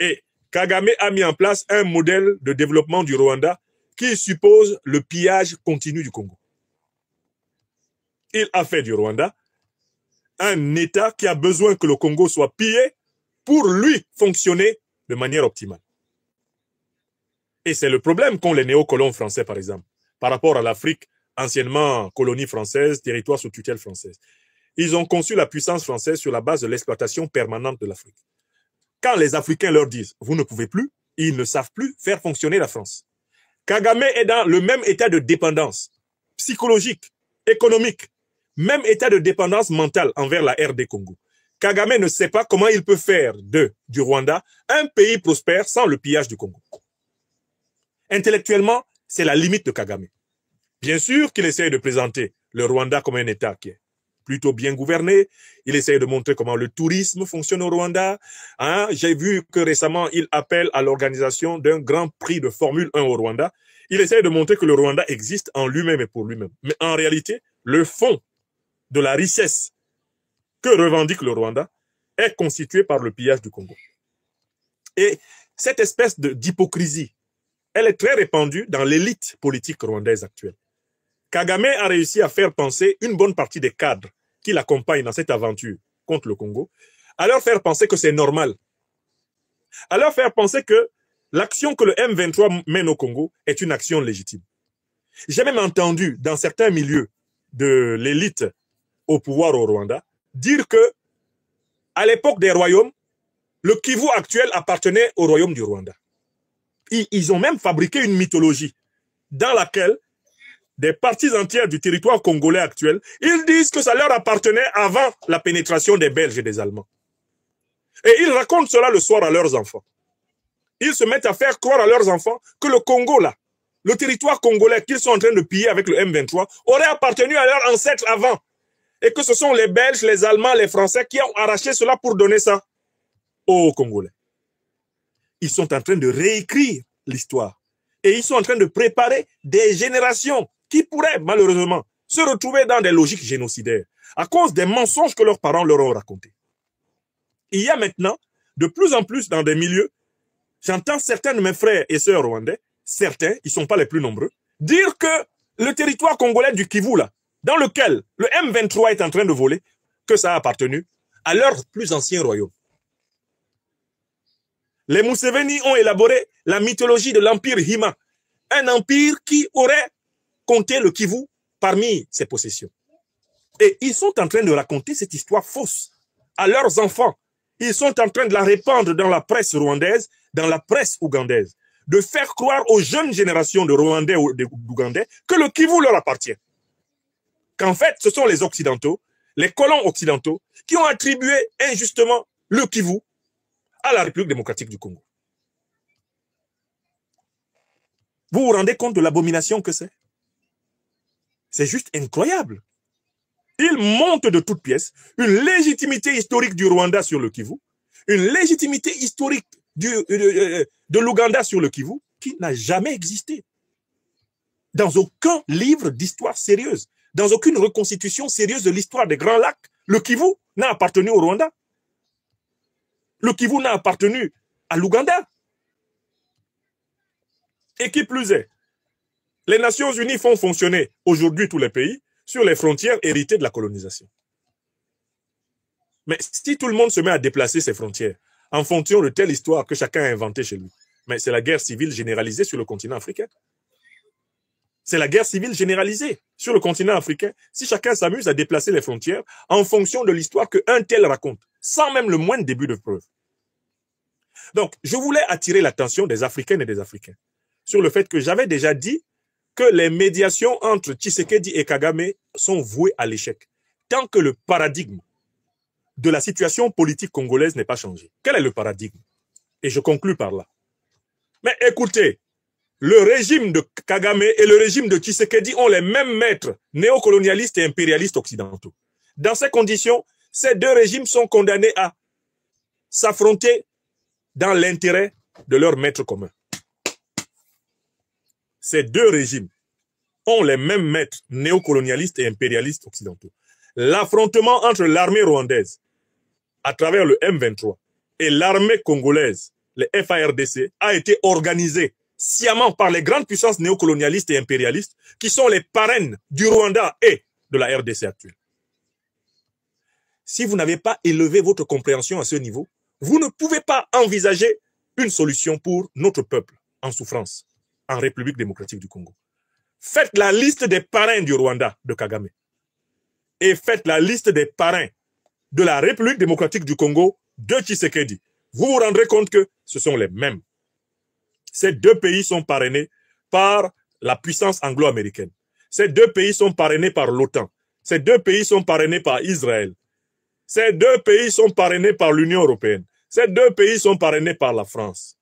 Et Kagame a mis en place un modèle de développement du Rwanda qui suppose le pillage continu du Congo. Il a fait du Rwanda un État qui a besoin que le Congo soit pillé pour lui fonctionner de manière optimale. Et c'est le problème qu'ont les néocolons français, par exemple, par rapport à l'Afrique, anciennement colonie française, territoire sous tutelle française. Ils ont conçu la puissance française sur la base de l'exploitation permanente de l'Afrique. Quand les Africains leur disent « vous ne pouvez plus », ils ne savent plus faire fonctionner la France. Kagame est dans le même état de dépendance psychologique, économique, même état de dépendance mentale envers la RD Congo. Kagame ne sait pas comment il peut faire du Rwanda un pays prospère sans le pillage du Congo. Intellectuellement, c'est la limite de Kagame. Bien sûr qu'il essaye de présenter le Rwanda comme un État qui est plutôt bien gouverné. Il essaye de montrer comment le tourisme fonctionne au Rwanda. Hein? J'ai vu que récemment, il appelle à l'organisation d'un grand prix de Formule 1 au Rwanda. Il essaye de montrer que le Rwanda existe en lui-même et pour lui-même. Mais en réalité, le fond de la richesse que revendique le Rwanda est constitué par le pillage du Congo. Et cette espèce d'hypocrisie, elle est très répandue dans l'élite politique rwandaise actuelle. Kagame a réussi à faire penser une bonne partie des cadres qui l'accompagnent dans cette aventure contre le Congo, à leur faire penser que c'est normal, à leur faire penser que l'action que le M23 mène au Congo est une action légitime. J'ai même entendu dans certains milieux de l'élite au pouvoir au Rwanda dire que à l'époque des royaumes, le Kivu actuel appartenait au royaume du Rwanda. Ils ont même fabriqué une mythologie dans laquelle des parties entières du territoire congolais actuel, ils disent que ça leur appartenait avant la pénétration des Belges et des Allemands. Et ils racontent cela le soir à leurs enfants. Ils se mettent à faire croire à leurs enfants que le Congo, là, le territoire congolais qu'ils sont en train de piller avec le M23, aurait appartenu à leurs ancêtres avant. Et que ce sont les Belges, les Allemands, les Français qui ont arraché cela pour donner ça aux Congolais. Ils sont en train de réécrire l'histoire. Et ils sont en train de préparer des générations qui pourraient malheureusement se retrouver dans des logiques génocidaires à cause des mensonges que leurs parents leur ont racontés. Il y a maintenant, de plus en plus dans des milieux, j'entends certains de mes frères et sœurs rwandais, certains, ils ne sont pas les plus nombreux, dire que le territoire congolais du Kivu, là, dans lequel le M23 est en train de voler, que ça a appartenu à leur plus ancien royaume. Les Museveni ont élaboré la mythologie de l'empire Hima, un empire qui aurait compté le Kivu parmi ses possessions. Et ils sont en train de raconter cette histoire fausse à leurs enfants. Ils sont en train de la répandre dans la presse rwandaise, dans la presse ougandaise, de faire croire aux jeunes générations de Rwandais ou d'Ougandais que le Kivu leur appartient. Qu'en fait, ce sont les Occidentaux, les colons occidentaux, qui ont attribué injustement le Kivu à la République démocratique du Congo. Vous vous rendez compte de l'abomination que c'est? C'est juste incroyable. Ils montent de toutes pièces une légitimité historique du Rwanda sur le Kivu, une légitimité historique de l'Ouganda sur le Kivu qui n'a jamais existé. Dans aucun livre d'histoire sérieuse, dans aucune reconstitution sérieuse de l'histoire des Grands Lacs, le Kivu n'a appartenu au Rwanda. Le Kivu n'a appartenu à l'Ouganda. Et qui plus est, les Nations Unies font fonctionner aujourd'hui tous les pays sur les frontières héritées de la colonisation. Mais si tout le monde se met à déplacer ses frontières en fonction de telle histoire que chacun a inventée chez lui, mais c'est la guerre civile généralisée sur le continent africain. C'est la guerre civile généralisée sur le continent africain. Si chacun s'amuse à déplacer les frontières en fonction de l'histoire qu'un tel raconte, sans même le moindre début de preuve. Donc, je voulais attirer l'attention des Africaines et des Africains sur le fait que j'avais déjà dit que les médiations entre Tshisekedi et Kagame sont vouées à l'échec, tant que le paradigme de la situation politique congolaise n'est pas changé. Quel est le paradigme? Et je conclus par là. Mais écoutez, le régime de Kagame et le régime de Tshisekedi ont les mêmes maîtres néocolonialistes et impérialistes occidentaux. Dans ces conditions, ces deux régimes sont condamnés à s'affronter dans l'intérêt de leur maître commun. Ces deux régimes ont les mêmes maîtres néocolonialistes et impérialistes occidentaux. L'affrontement entre l'armée rwandaise, à travers le M23, et l'armée congolaise, les FARDC, a été organisé sciemment par les grandes puissances néocolonialistes et impérialistes qui sont les parraines du Rwanda et de la RDC actuelle. Si vous n'avez pas élevé votre compréhension à ce niveau, vous ne pouvez pas envisager une solution pour notre peuple en souffrance en République démocratique du Congo. Faites la liste des parrains du Rwanda de Kagame et faites la liste des parrains de la République démocratique du Congo de Tshisekedi. Vous vous rendrez compte que ce sont les mêmes. Ces deux pays sont parrainés par la puissance anglo-américaine. Ces deux pays sont parrainés par l'OTAN. Ces deux pays sont parrainés par Israël. Ces deux pays sont parrainés par l'Union européenne. Ces deux pays sont parrainés par la France.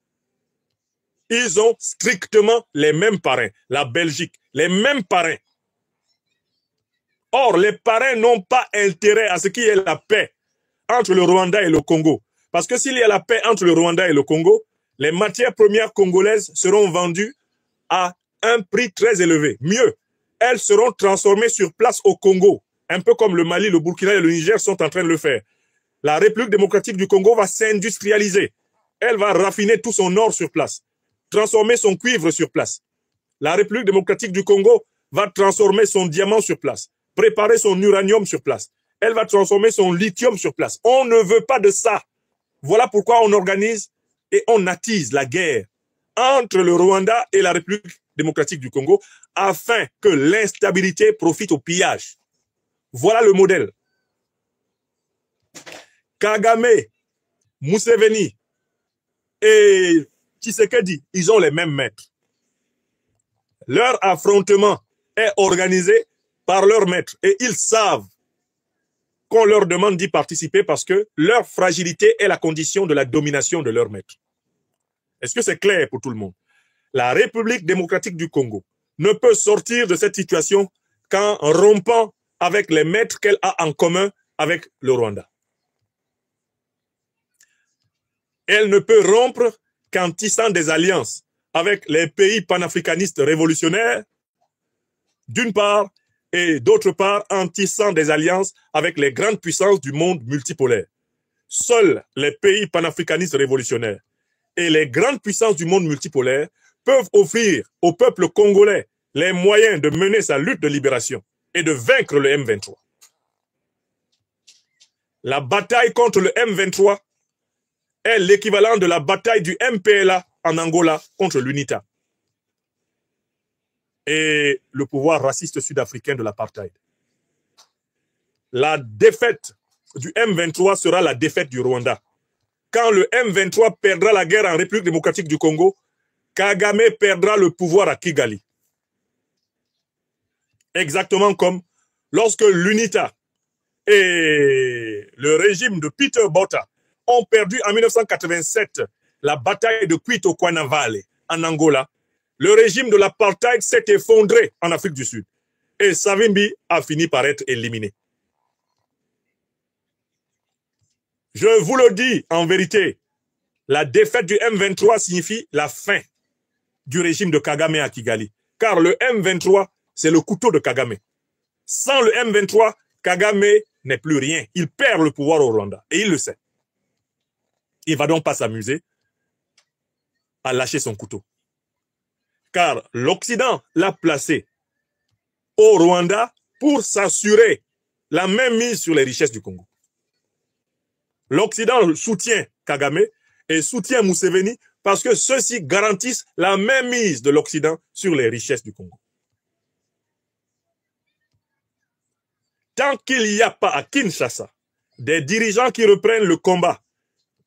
Ils ont strictement les mêmes parrains. La Belgique, les mêmes parrains. Or, les parrains n'ont pas intérêt à ce qu'il y ait la paix entre le Rwanda et le Congo. Parce que s'il y a la paix entre le Rwanda et le Congo, les matières premières congolaises seront vendues à un prix très élevé. Mieux, elles seront transformées sur place au Congo, un peu comme le Mali, le Burkina et le Niger sont en train de le faire. La République démocratique du Congo va s'industrialiser. Elle va raffiner tout son or sur place, transformer son cuivre sur place. La République démocratique du Congo va transformer son diamant sur place, préparer son uranium sur place. Elle va transformer son lithium sur place. On ne veut pas de ça. Voilà pourquoi on organise et on attise la guerre entre le Rwanda et la République démocratique du Congo afin que l'instabilité profite au pillage. Voilà le modèle. Kagame, Museveni et Tshisekedi, ils ont les mêmes maîtres. Leur affrontement est organisé par leurs maîtres et ils savent qu'on leur demande d'y participer parce que leur fragilité est la condition de la domination de leur maître. Est-ce que c'est clair pour tout le monde? La République démocratique du Congo ne peut sortir de cette situation qu'en rompant avec les maîtres qu'elle a en commun avec le Rwanda. Elle ne peut rompre qu'en tissant des alliances avec les pays panafricanistes révolutionnaires, d'une part, et d'autre part, en tissant des alliances avec les grandes puissances du monde multipolaire. Seuls les pays panafricanistes révolutionnaires et les grandes puissances du monde multipolaire peuvent offrir au peuple congolais les moyens de mener sa lutte de libération et de vaincre le M23. La bataille contre le M23 est l'équivalent de la bataille du MPLA en Angola contre l'UNITA et le pouvoir raciste sud-africain de l'apartheid. La défaite du M23 sera la défaite du Rwanda. Quand le M23 perdra la guerre en République démocratique du Congo, Kagame perdra le pouvoir à Kigali. Exactement comme lorsque l'UNITA et le régime de Peter Botha ont perdu en 1987 la bataille de Kwito-Kwana Valley en Angola, le régime de l'apartheid s'est effondré en Afrique du Sud et Savimbi a fini par être éliminé. Je vous le dis en vérité, la défaite du M23 signifie la fin du régime de Kagame à Kigali. Car le M23, c'est le couteau de Kagame. Sans le M23, Kagame n'est plus rien. Il perd le pouvoir au Rwanda et il le sait. Il ne va donc pas s'amuser à lâcher son couteau. Car l'Occident l'a placé au Rwanda pour s'assurer la même mise sur les richesses du Congo. L'Occident soutient Kagame et soutient Museveni parce que ceux-ci garantissent la même mise de l'Occident sur les richesses du Congo. Tant qu'il n'y a pas à Kinshasa des dirigeants qui reprennent le combat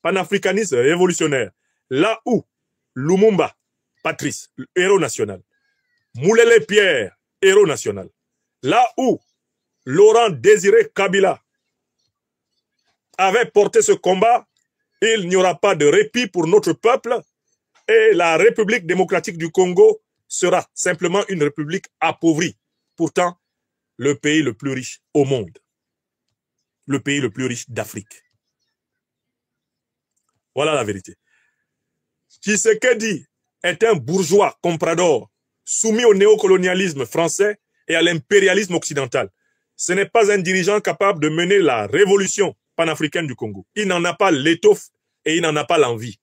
panafricaniste révolutionnaire, là où Lumumba, Patrice, héros national, Moulele Pierre, héros national, là où Laurent Désiré Kabila avait porté ce combat, il n'y aura pas de répit pour notre peuple et la République démocratique du Congo sera simplement une république appauvrie. Pourtant, le pays le plus riche au monde, le pays le plus riche d'Afrique. Voilà la vérité. Tshisekedi est un bourgeois comprador soumis au néocolonialisme français et à l'impérialisme occidental. Ce n'est pas un dirigeant capable de mener la révolution panafricaine du Congo. Il n'en a pas l'étoffe et il n'en a pas l'envie.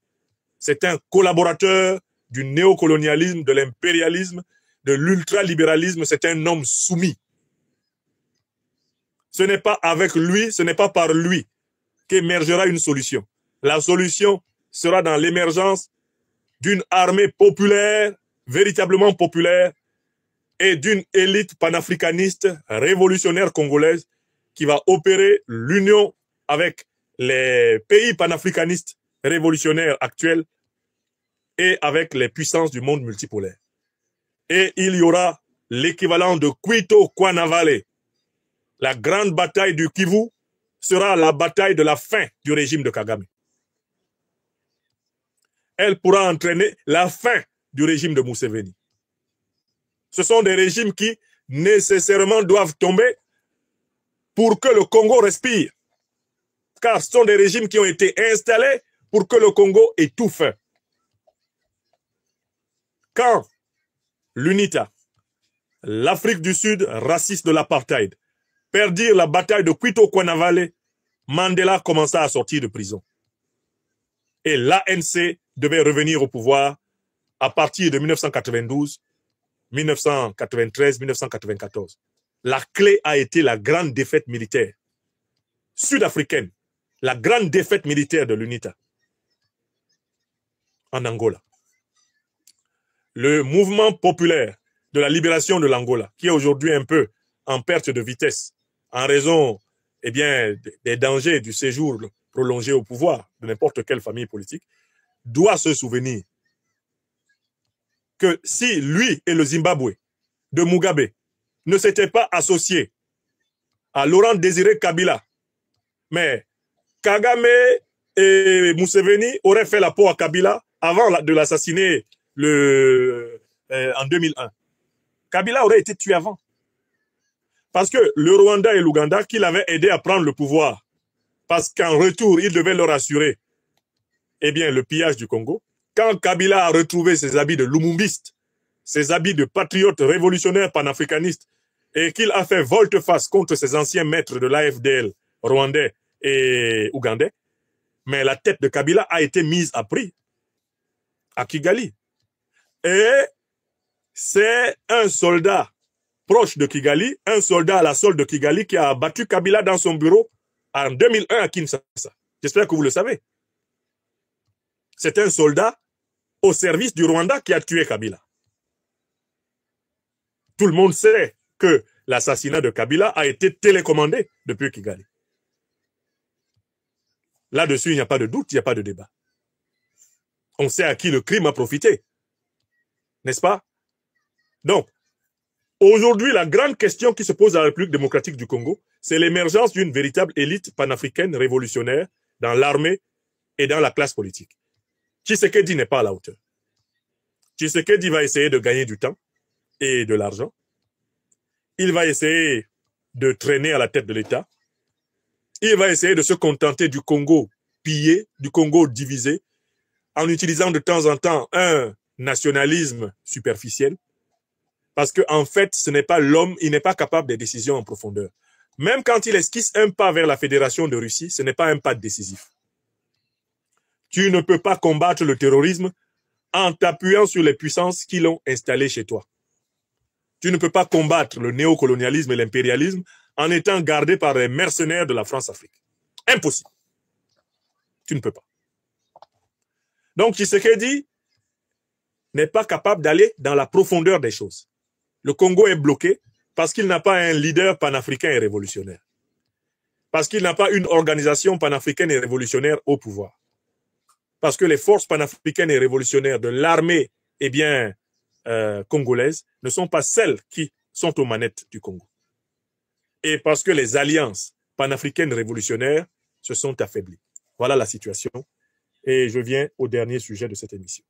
C'est un collaborateur du néocolonialisme, de l'impérialisme, de l'ultralibéralisme. C'est un homme soumis. Ce n'est pas avec lui, ce n'est pas par lui qu'émergera une solution. La solution sera dans l'émergence d'une armée populaire, véritablement populaire, et d'une élite panafricaniste révolutionnaire congolaise qui va opérer l'union avec les pays panafricanistes révolutionnaires actuels et avec les puissances du monde multipolaire. Et il y aura l'équivalent de Cuito-Kouanavale. La grande bataille du Kivu sera la bataille de la fin du régime de Kagame. Elle pourra entraîner la fin du régime de Museveni. Ce sont des régimes qui nécessairement doivent tomber pour que le Congo respire. Car ce sont des régimes qui ont été installés pour que le Congo étouffe. Quand l'UNITA, l'Afrique du Sud, raciste de l'apartheid, perdirent la bataille de Cuito-Kouanavale, Mandela commença à sortir de prison. Et l'ANC devait revenir au pouvoir à partir de 1992, 1993, 1994. La clé a été la grande défaite militaire sud-africaine, la grande défaite militaire de l'UNITA en Angola. Le mouvement populaire de la libération de l'Angola, qui est aujourd'hui un peu en perte de vitesse, en raison des dangers du séjour prolongé au pouvoir de n'importe quelle famille politique, doit se souvenir que si lui et le Zimbabwe de Mugabe ne s'étaient pas associés à Laurent Désiré Kabila, mais Kagame et Museveni auraient fait la peau à Kabila avant de l'assassiner en 2001. Kabila aurait été tué avant. Parce que le Rwanda et l'Ouganda, qui l'avaient aidé à prendre le pouvoir, parce qu'en retour, il devait leur assurer le pillage du Congo. Quand Kabila a retrouvé ses habits de lumumbiste, ses habits de patriote révolutionnaire panafricaniste, et qu'il a fait volte-face contre ses anciens maîtres de l'AFDL, rwandais et ougandais, mais la tête de Kabila a été mise à prix à Kigali. Et c'est un soldat proche de Kigali, un soldat à la solde de Kigali qui a abattu Kabila dans son bureau en 2001 à Kinshasa. J'espère que vous le savez. C'est un soldat au service du Rwanda qui a tué Kabila. Tout le monde sait que l'assassinat de Kabila a été télécommandé depuis Kigali. Là-dessus, il n'y a pas de doute, il n'y a pas de débat. On sait à qui le crime a profité. N'est-ce pas? Donc, aujourd'hui, la grande question qui se pose à la République démocratique du Congo, c'est l'émergence d'une véritable élite panafricaine révolutionnaire dans l'armée et dans la classe politique. Tshisekedi n'est pas à la hauteur. Tshisekedi va essayer de gagner du temps et de l'argent. Il va essayer de traîner à la tête de l'État. Il va essayer de se contenter du Congo pillé, du Congo divisé, en utilisant de temps en temps un nationalisme superficiel. Parce qu'en fait, ce n'est pas l'homme, il n'est pas capable des décisions en profondeur. Même quand il esquisse un pas vers la Fédération de Russie, ce n'est pas un pas décisif. Tu ne peux pas combattre le terrorisme en t'appuyant sur les puissances qui l'ont installé chez toi. Tu ne peux pas combattre le néocolonialisme et l'impérialisme en étant gardé par les mercenaires de la France-Afrique. Impossible. Tu ne peux pas. Donc Tshisekedi n'est pas capable d'aller dans la profondeur des choses. Le Congo est bloqué parce qu'il n'a pas un leader panafricain et révolutionnaire. Parce qu'il n'a pas une organisation panafricaine et révolutionnaire au pouvoir. Parce que les forces panafricaines et révolutionnaires de l'armée congolaise ne sont pas celles qui sont aux manettes du Congo. Et parce que les alliances panafricaines révolutionnaires se sont affaiblies. Voilà la situation. Et je viens au dernier sujet de cette émission.